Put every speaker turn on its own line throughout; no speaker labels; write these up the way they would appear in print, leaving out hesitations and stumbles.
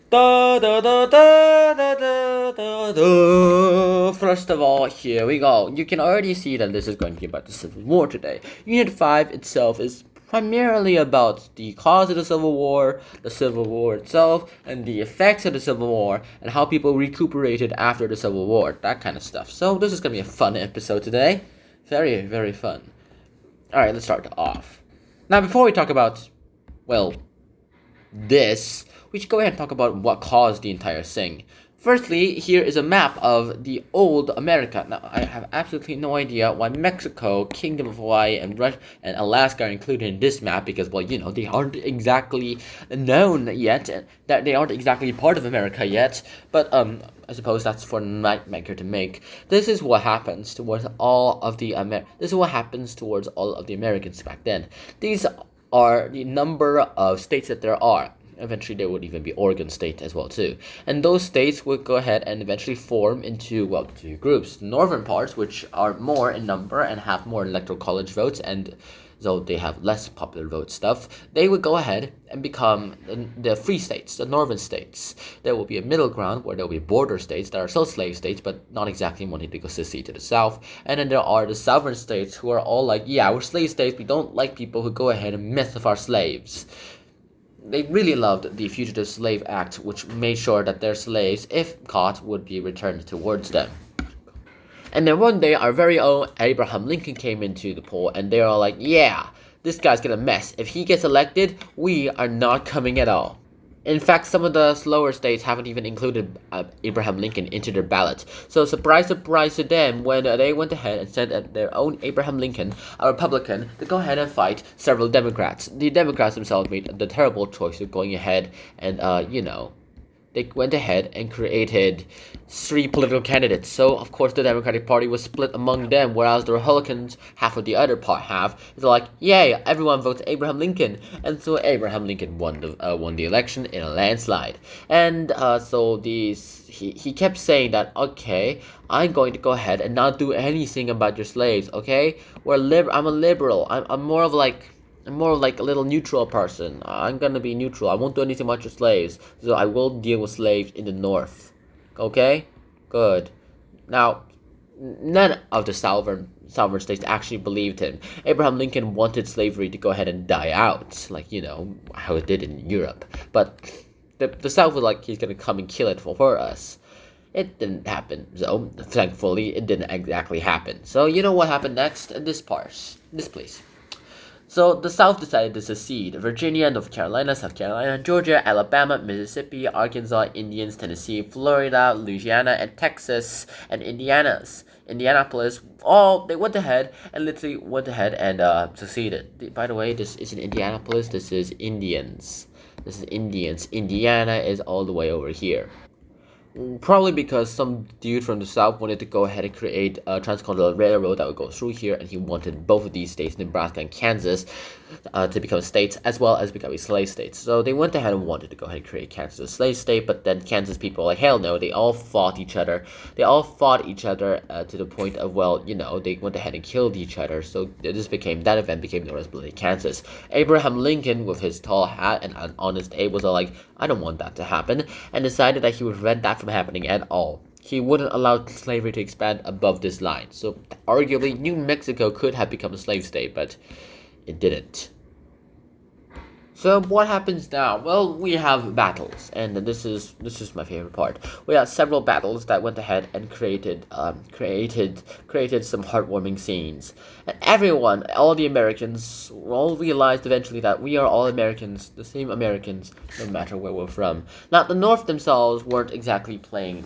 Da, da, da, da, da, da, da, da. First of all, here we go. You can already see that this is going to be about the Civil War today. Unit 5 itself is primarily about the cause of the Civil War, the Civil War itself, and the effects of the Civil War, and how people recuperated after the Civil War, that kind of stuff. So this is going to be a fun episode today. Very, very fun. Alright, let's start off. Now, before we talk about, well, this, we should go ahead and talk about what caused the entire thing. Firstly, here is a map of the old America. Now, I have absolutely no idea why Mexico, Kingdom of Hawaii, and Russia and Alaska are included in this map because, well, you know, they aren't exactly known yet, that they aren't exactly part of America yet. But I suppose that's for Nightmaker to make. This is what happens towards all of the This is what happens towards all of the Americans back then. These are the number of states that there are. Eventually there would even be Oregon State as well too. And those states would go ahead and eventually form into, well, two groups. The northern parts, which are more in number and have more electoral college votes, and though they have less popular vote stuff, they would go ahead and become the free states, the northern states. There will be a middle ground where there will be border states that are still slave states, but not exactly wanting to go secede to the south. And then there are the southern states who are all like, yeah, we're slave states, we don't like people who go ahead and mess with our slaves. They really loved the Fugitive Slave Act, which made sure that their slaves, if caught, would be returned towards them. And then one day, our very own Abraham Lincoln came into the poll, and they were like, yeah, this guy's gonna mess. If he gets elected, we are not coming at all. In fact, some of the slower states haven't even included Abraham Lincoln into their ballot. So surprise, surprise to them when they went ahead and sent their own Abraham Lincoln, a Republican, to go ahead and fight several Democrats. The Democrats themselves made the terrible choice of going ahead and, they went ahead and created three political candidates. So, of course, the Democratic Party was split among them, whereas the Republicans, half of the other part half, is like, yay, everyone votes Abraham Lincoln. And so Abraham Lincoln won the election in a landslide. And he kept saying that, okay, I'm going to go ahead and not do anything about your slaves, okay? I'm a liberal. I'm more of like a little neutral person. I'm gonna be neutral. I won't do anything about your slaves. So I will deal with slaves in the north. Okay? Good. Now, none of the southern states actually believed him. Abraham Lincoln wanted slavery to go ahead and die out, like, you know, how it did in Europe. But the South was like, he's gonna come and kill it for us. It didn't happen, so thankfully it didn't exactly happen. So you know what happened next? This place. So the South decided to secede. Virginia, North Carolina, South Carolina, Georgia, Alabama, Mississippi, Arkansas, Indians, Tennessee, Florida, Louisiana, and Texas, and Indianapolis, they went ahead and seceded. By the way, this isn't Indianapolis, this is Indians. This is Indians. Indiana is all the way over here. Probably because some dude from the south wanted to go ahead and create a transcontinental railroad that would go through here, and he wanted both of these states, Nebraska and Kansas, to become states as well as becoming slave states. So they went ahead and wanted to go ahead and create Kansas as a slave state, but then Kansas people were like, hell no, they all fought each other. To the point of, well, you know, they went ahead and killed each other. So that event became known as Bloody Kansas. Abraham Lincoln, with his tall hat and an honest aim, was like, I don't want that to happen, and decided that he would prevent that from happening at all. He wouldn't allow slavery to expand above this line. So arguably, New Mexico could have become a slave state, but it didn't. So what happens now? Well, we have battles, and this is my favorite part. We have several battles that went ahead and created some heartwarming scenes. And everyone, all the Americans, all realized eventually that we are all Americans, the same Americans, no matter where we're from. Now, the North themselves weren't exactly playing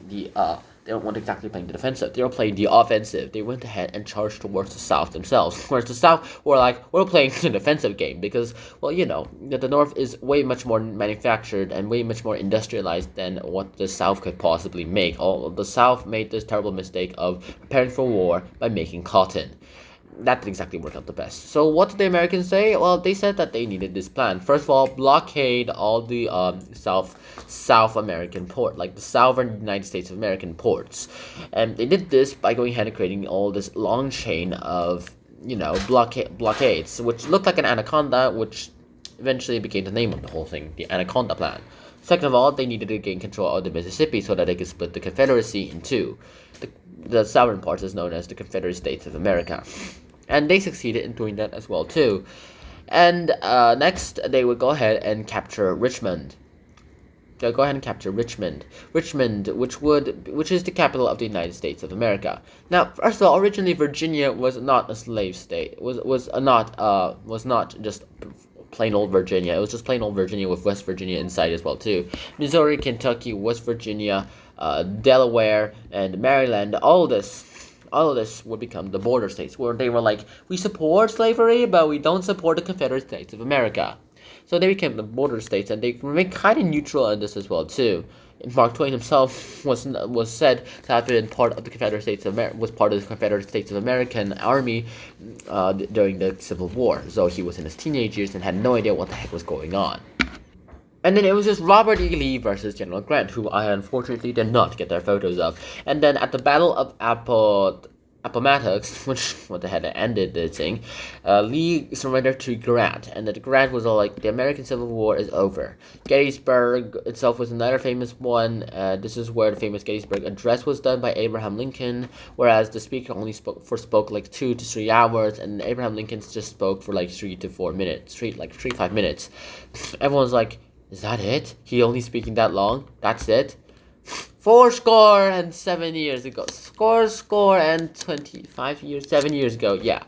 they weren't exactly playing the defensive. They were playing the offensive. They went ahead and charged towards the South themselves. Whereas the South were like, we're playing the defensive game because, well, you know, the North is way much more manufactured and way much more industrialized than what the South could possibly make. The South made this terrible mistake of preparing for war by making cotton. That didn't exactly work out the best. So what did the Americans say? Well, they said that they needed this plan. First of all, blockade all the South American port, like the southern United States of American ports. And they did this by going ahead and creating all this long chain of, you know, blockades, which looked like an anaconda, which eventually became the name of the whole thing, the Anaconda Plan. Second of all, they needed to gain control of the Mississippi so that they could split the Confederacy in two. The southern part is known as the Confederate States of America, and they succeeded in doing that as well too. And next, they would go ahead and capture Richmond. They'll go ahead and capture Richmond, which is the capital of the United States of America. Now, first of all, originally Virginia was not a slave state. Was not just plain old Virginia. It was just plain old Virginia with West Virginia inside as well too. Missouri, Kentucky, West Virginia, Delaware, and Maryland. All of this would become the border states, where they were like, we support slavery, but we don't support the Confederate States of America. So they became the border states, and they remained kind of neutral in this as well too. Mark Twain himself was said to have been part of the Confederate States of was part of the Confederate States of American Army during the Civil War. So he was in his teenage years and had no idea what the heck was going on. And then it was just Robert E. Lee versus General Grant, who I unfortunately did not get their photos of. And then at the Battle of Appomattox, which what the hell ended the thing, Lee surrendered to Grant, and that Grant was all like, the American Civil War is over. Gettysburg itself was another famous one. This is where the famous Gettysburg Address was done by Abraham Lincoln, whereas the speaker only spoke like 2 to 3 hours, and Abraham Lincoln just spoke for like 3 to 4 minutes, 5 minutes. Everyone's like, is that it? He only speaking that long? That's it? 7 years ago. Score and 7 years ago, yeah.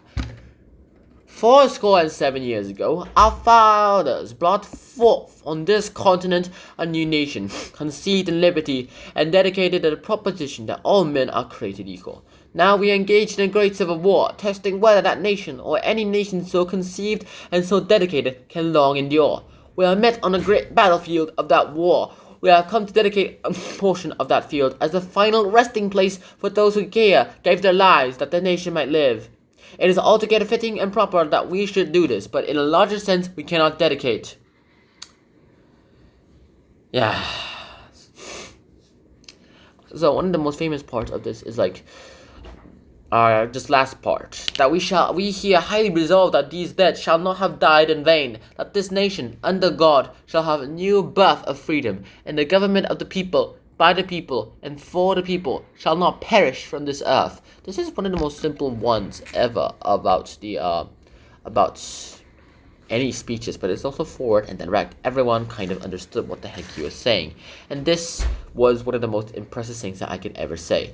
7 years ago, our fathers brought forth on this continent a new nation, conceived in liberty, and dedicated to the proposition that all men are created equal. Now we are engaged in a great civil war, testing whether that nation, or any nation so conceived and so dedicated, can long endure. We are met on the great battlefield of that war. We have come to dedicate a portion of that field as the final resting place for those who gave their lives that the nation might live. It is altogether fitting and proper that we should do this, but in a larger sense, we cannot dedicate. Yeah. So one of the most famous parts of this is like, just last part, that we here highly resolve that these dead shall not have died in vain, that this nation, under God, shall have a new birth of freedom, and the government of the people, by the people, and for the people, shall not perish from this earth. This is one of the most simple ones ever about any speeches, but it's also forward and direct. Everyone kind of understood what the heck he was saying, and this was one of the most impressive things that I could ever say.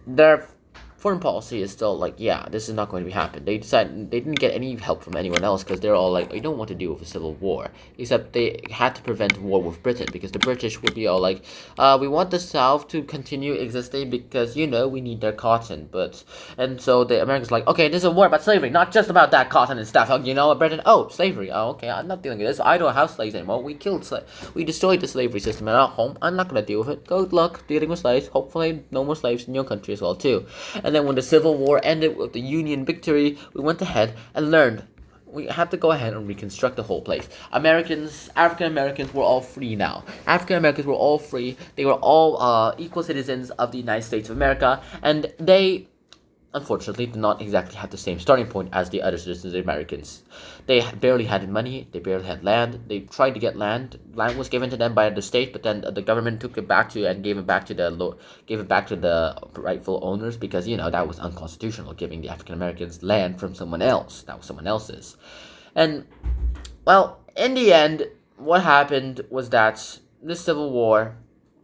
Their foreign policy is still like, yeah, this is not going to happen. They decided they didn't get any help from anyone else because they're all like, we don't want to deal with a civil war. Except they had to prevent war with Britain because the British would be all like, we want the South to continue existing because, you know, we need their cotton. And so the Americans were like, okay, this is a war about slavery, not just about that cotton and stuff. You know, Britain, slavery. Oh, okay, I'm not dealing with this. I don't have slaves anymore. We destroyed the slavery system in our home. I'm not going to deal with it. Good luck dealing with slaves. Hopefully no more slaves in your country as well, too. And then when the Civil War ended with the Union victory, we went ahead and learned we had to go ahead and reconstruct the whole place. African Americans were all free now. African Americans were all free. They were all equal citizens of the United States of America, and they unfortunately did not exactly have the same starting point as the other citizens of Americans. They barely had money, they barely had land, they tried to get land. Land was given to them by the state, but then the government took it back and gave it back to the rightful owners because, you know, that was unconstitutional, giving the African Americans land from someone else. That was someone else's. And, well, in the end, what happened was that this Civil War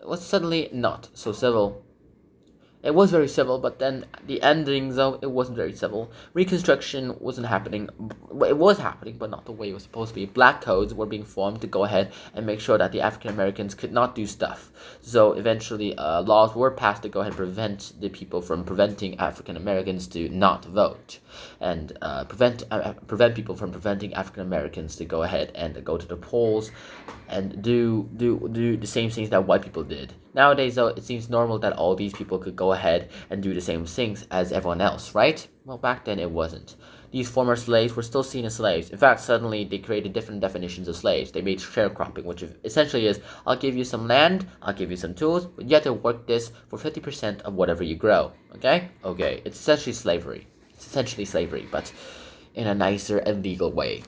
was suddenly not so civil. It was very civil, but then the ending, though, it wasn't very civil. Reconstruction wasn't happening. It was happening, but not the way it was supposed to be. Black codes were being formed to go ahead and make sure that the African Americans could not do stuff. So eventually, laws were passed to go ahead and prevent the people from preventing African Americans to not vote, and prevent people from preventing African Americans to go ahead and go to the polls and do the same things that white people did. Nowadays, though, it seems normal that all these people could go ahead and do the same things as everyone else, right? Well, back then it wasn't. These former slaves were still seen as slaves. In fact, suddenly they created different definitions of slaves. They made sharecropping, which essentially is, I'll give you some land, I'll give you some tools, but you have to work this for 50% of whatever you grow. Okay? Okay. It's essentially slavery. But in a nicer and legal way.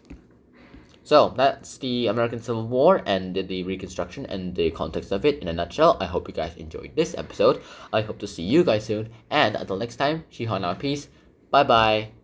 So that's the American Civil War and the Reconstruction and the context of it in a nutshell. I hope you guys enjoyed this episode. I hope to see you guys soon. And until next time, Shihon out, peace. Bye bye.